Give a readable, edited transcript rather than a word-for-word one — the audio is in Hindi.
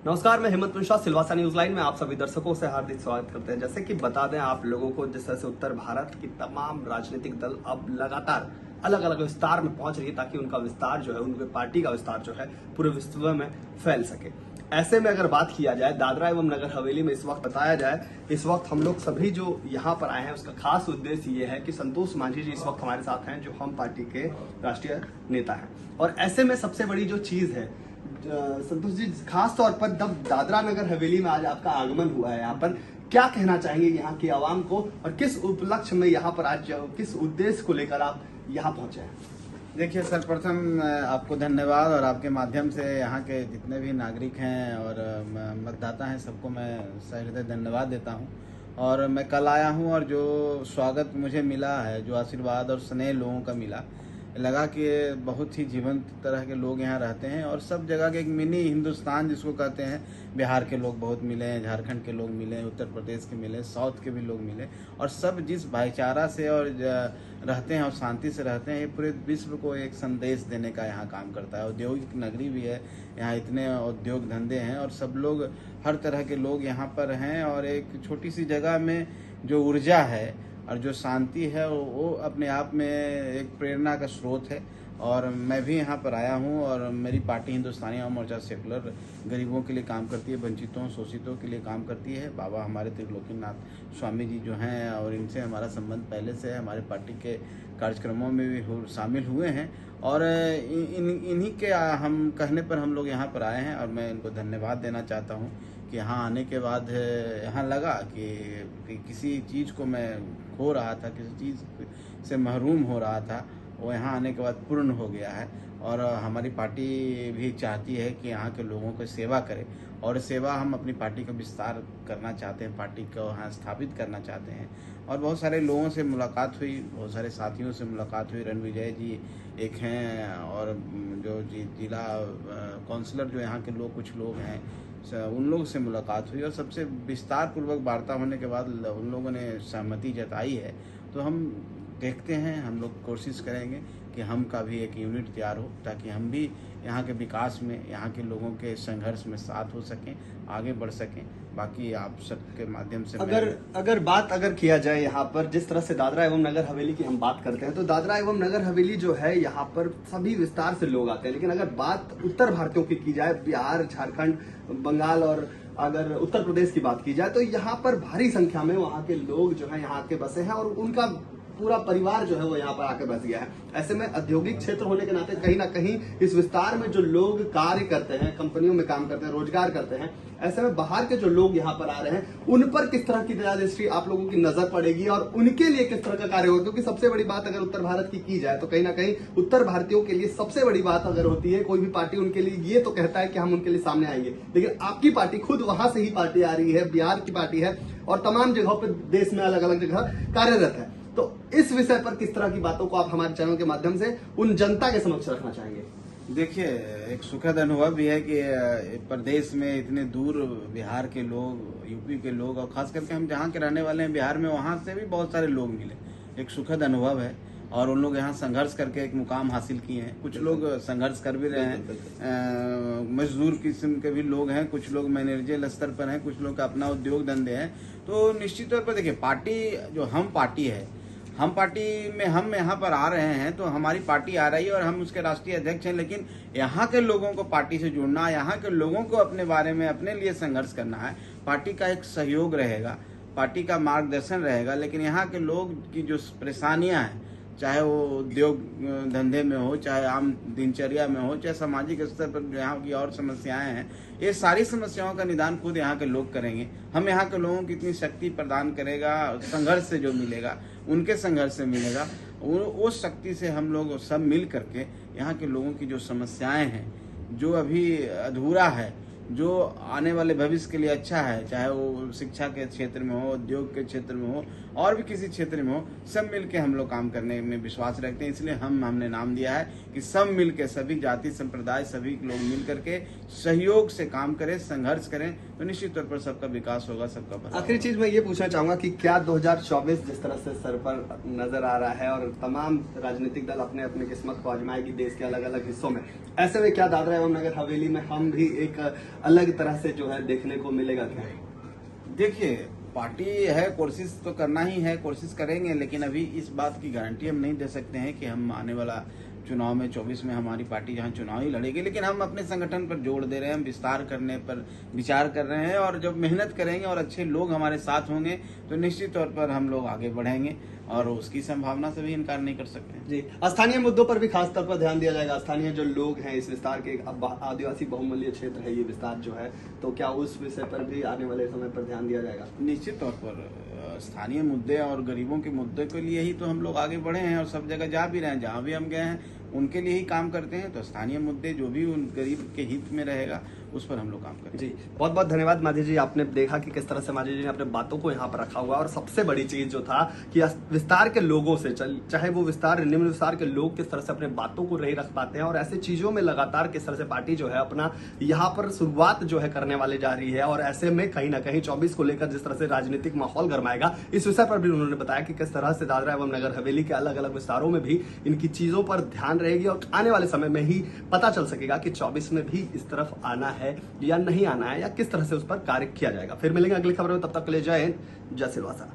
नमस्कार, मैं हेमंत मिश्रा, सिलवासा न्यूज लाइन में आप सभी दर्शकों से हार्दिक स्वागत करते हैं। जैसे कि बता दें आप लोगों को, जिस तरह से उत्तर भारत की तमाम राजनीतिक दल अब लगातार अलग अलग विस्तार में पहुंच रही है ताकि उनका विस्तार जो है, उनके पार्टी का विस्तार जो है पूरे विश्व में फैल सके। ऐसे में अगर बात किया जाए दादरा एवं नगर हवेली में, इस वक्त बताया जाए, इस वक्त हम लोग सभी जो यहाँ पर आए हैं उसका खास उद्देश्य ये है कि संतोष मांझी जी इस वक्त हमारे साथ हैं, जो हम पार्टी के राष्ट्रीय नेता हैं। और ऐसे में सबसे बड़ी जो चीज है संतोष जी, खास तौर पर जब दादरा नगर हवेली में आज आपका आगमन हुआ है, यहाँ पर क्या कहना चाहेंगे यहाँ की आवाम को, और किस उपलक्ष्य में यहाँ पर आज, किस उद्देश्य को लेकर आप यहाँ पहुंचे हैं? देखिए, सर्वप्रथम आपको धन्यवाद, और आपके माध्यम से यहाँ के जितने भी नागरिक हैं और मतदाता हैं सबको मैं सहृदय धन्यवाद देता हूँ। और मैं कल आया हूँ और जो स्वागत मुझे मिला है, जो आशीर्वाद और स्नेह लोगों का मिला, लगा कि बहुत ही जीवंत तरह के लोग यहाँ रहते हैं। और सब जगह के एक मिनी हिंदुस्तान जिसको कहते हैं, बिहार के लोग बहुत मिले हैं, झारखंड के लोग मिले, उत्तर प्रदेश के मिले, साउथ के भी लोग मिले, और सब जिस भाईचारा से और रहते हैं और शांति से रहते हैं, ये पूरे विश्व को एक संदेश देने का यहाँ काम करता है। औद्योगिक नगरी भी है, यहाँ इतने उद्योग धंधे हैं और सब लोग, हर तरह के लोग यहाँ पर हैं। और एक छोटी सी जगह में जो ऊर्जा है और जो शांति है वो अपने आप में एक प्रेरणा का स्रोत है। और मैं भी यहाँ पर आया हूँ, और मेरी पार्टी हिंदुस्तानी आवाम मोर्चा सेकुलर गरीबों के लिए काम करती है, वंचितों शोषितों के लिए काम करती है। बाबा हमारे त्रिलोकीनाथ स्वामी जी जो हैं, और इनसे हमारा संबंध पहले से है, हमारे पार्टी के कार्यक्रमों में भी शामिल हुए हैं। और इन्हीं के हम कहने पर हम लोग यहाँ पर आए हैं, और मैं इनको धन्यवाद देना चाहता हूँ कि यहाँ आने के बाद यहाँ लगा कि किसी चीज़ को मैं खो रहा था, किसी चीज़ से महरूम हो रहा था, वो यहाँ आने के बाद पूर्ण हो गया है। और हमारी पार्टी भी चाहती है कि यहाँ के लोगों को सेवा करे, और सेवा हम अपनी पार्टी का विस्तार करना चाहते हैं, पार्टी को यहाँ स्थापित करना चाहते हैं। और बहुत सारे लोगों से मुलाकात हुई, बहुत सारे साथियों से मुलाकात हुई। रणविजय जी एक हैं, और जो जिला काउंसलर जो यहाँ के लोग, कुछ लोग हैं, उन लोगों से मुलाकात हुई, और सबसे विस्तार पूर्वक वार्ता होने के बाद उन लोगों ने सहमति जताई है। तो हम देखते हैं, हम लोग कोशिश करेंगे कि हम का भी एक यूनिट तैयार हो, ताकि हम भी यहाँ के विकास में, यहाँ के लोगों के संघर्ष में साथ हो सकें, आगे बढ़ सकें। बाकी आप सबके माध्यम से अगर बात किया जाए यहाँ पर, जिस तरह से दादरा एवं नगर हवेली की हम बात करते हैं, तो दादरा एवं नगर हवेली जो है, यहाँ पर सभी विस्तार से लोग आते हैं। लेकिन अगर बात उत्तर भारतीयों की जाए, बिहार, झारखंड, बंगाल और अगर उत्तर प्रदेश की बात की जाए, तो यहाँ पर भारी संख्या में वहाँ के लोग जो है यहाँ आके बसे हैं, और उनका पूरा परिवार जो है वो यहाँ पर आके बस गया है। ऐसे में औद्योगिक क्षेत्र होने के नाते कहीं ना कहीं इस विस्तार में जो लोग कार्य करते हैं, कंपनियों में काम करते हैं, रोजगार करते हैं, ऐसे में बाहर के जो लोग यहाँ पर आ रहे हैं, उन पर किस तरह की दया दृष्टि आप लोगों की नजर पड़ेगी, और उनके लिए किस तरह का कार्य होगा? क्योंकि सबसे बड़ी बात अगर उत्तर भारत की जाए, तो कहीं ना कहीं उत्तर भारतीयों के लिए सबसे बड़ी बात अगर होती है, कोई भी पार्टी उनके लिए ये तो कहता है कि हम उनके लिए सामने आएंगे, लेकिन आपकी पार्टी खुद वहां से ही पार्टी आ रही है, बिहार की पार्टी है, और तमाम जगहों पर देश में अलग अलग जगह कार्यरत है। तो इस विषय पर किस तरह की बातों को आप हमारे चैनल के माध्यम से उन जनता के समक्ष रखना चाहेंगे? देखिए, एक सुखद अनुभव भी है कि प्रदेश में इतने दूर बिहार के लोग, यूपी के लोग, और खास करके हम जहाँ के रहने वाले हैं बिहार में, वहाँ से भी बहुत सारे लोग मिले। एक सुखद अनुभव है, और उन लोग यहाँ संघर्ष करके एक मुकाम हासिल किए हैं। कुछ लोग संघर्ष कर भी रहे हैं, मजदूर किस्म के भी लोग हैं, कुछ लोग मैनेजरियल स्तर पर हैं, कुछ लोग का अपना उद्योग धंधे हैं। तो निश्चित तौर पर देखिए, पार्टी जो हम पार्टी है, हम पार्टी में हम यहाँ पर आ रहे हैं, तो हमारी पार्टी आ रही है और हम उसके राष्ट्रीय अध्यक्ष हैं। लेकिन यहाँ के लोगों को पार्टी से जुड़ना, यहाँ के लोगों को अपने बारे में, अपने लिए संघर्ष करना है। पार्टी का एक सहयोग रहेगा, पार्टी का मार्गदर्शन रहेगा, लेकिन यहाँ के लोग की जो परेशानियाँ हैं, चाहे वो उद्योग धंधे में हो, चाहे आम दिनचर्या में हो, चाहे सामाजिक स्तर पर यहाँ की और समस्याएं हैं, ये सारी समस्याओं का निदान खुद यहाँ के लोग करेंगे। हम यहाँ के लोगों की इतनी शक्ति प्रदान करेगा, संघर्ष से जो मिलेगा, उनके संघर्ष से मिलेगा, वो शक्ति से हम लोग सब मिल करके यहाँ के लोगों की जो समस्याएं हैं, जो अभी अधूरा है, जो आने वाले भविष्य के लिए अच्छा है, चाहे वो शिक्षा के क्षेत्र में हो, उद्योग के क्षेत्र में हो, और भी किसी क्षेत्र में हो, सब मिलके हम लोग काम करने में विश्वास रखते हैं। इसलिए हमने नाम दिया है कि सब मिलके, सभी जाति संप्रदाय, सभी लोग मिल करके सहयोग से काम करें, संघर्ष करें, तो निश्चित तौर पर सबका विकास होगा, सबका भला। आखिरी चीज मैं ये पूछना चाहूंगा कि क्या 2024 जिस तरह से सर पर नजर आ रहा है, और तमाम राजनीतिक दल अपने अपने किस्मत को आजमाएगी देश के अलग अलग हिस्सों में, ऐसे में क्या दादरा एवं नगर हवेली में हम भी एक अलग तरह से जो है देखने को मिलेगा क्या? देखिए, पार्टी है, कोशिश तो करना ही है, कोशिश करेंगे, लेकिन अभी इस बात की गारंटी हम नहीं दे सकते हैं कि हम आने वाला चुनाव में 24 में हमारी पार्टी जहां चुनाव ही लड़ेगी। लेकिन हम अपने संगठन पर जोर दे रहे हैं, हम विस्तार करने पर विचार कर रहे हैं, और जब मेहनत करेंगे और अच्छे लोग हमारे साथ होंगे तो निश्चित तौर पर हम लोग आगे बढ़ेंगे, और उसकी संभावना से भी इनकार नहीं कर सकते हैं। जी, स्थानीय मुद्दों पर भी खास तौर पर ध्यान दिया जाएगा। स्थानीय जो लोग हैं इस विस्तार के, अब आदिवासी बहुमूल्य क्षेत्र है ये विस्तार जो है, तो क्या उस विषय पर भी आने वाले समय पर ध्यान दिया जाएगा? निश्चित तौर पर स्थानीय मुद्दे और गरीबों के मुद्दे के लिए ही तो हम लोग आगे बढ़े हैं, और सब जगह जा भी रहे हैं, जहाँ भी हम गए हैं उनके लिए ही काम करते हैं। तो स्थानीय मुद्दे जो भी उन गरीब के हित में रहेगा उस पर हम लोग काम करेंगे। जी, बहुत बहुत धन्यवाद माझी जी। आपने देखा कि किस तरह से माझी जी ने अपने बातों को यहाँ पर रखा हुआ, और सबसे बड़ी चीज जो था कि विस्तार के लोगों से, चाहे वो विस्तार निम्न विस्तार के लोग किस तरह से अपने बातों को नहीं रख पाते हैं, और ऐसे चीजों में लगातार किस तरह से पार्टी जो है अपना यहाँ पर शुरुआत जो है करने वाले जा रही है, और ऐसे में कहीं ना कहीं 24 को लेकर जिस तरह से राजनीतिक माहौल गरमाएगा, इस विषय पर भी उन्होंने बताया कि किस तरह से दादरा एवं नगर हवेली के अलग अलग विस्तारों में भी इनकी चीजों पर ध्यान रहेगी, और आने वाले समय में ही पता चल सकेगा कि 24 में भी इस तरफ आना है या नहीं आना है, या किस तरह से उस पर कार्य किया जाएगा। फिर मिलेंगे अगली खबर में, तब तक के लिए जय हिंद, जय सिलवासा।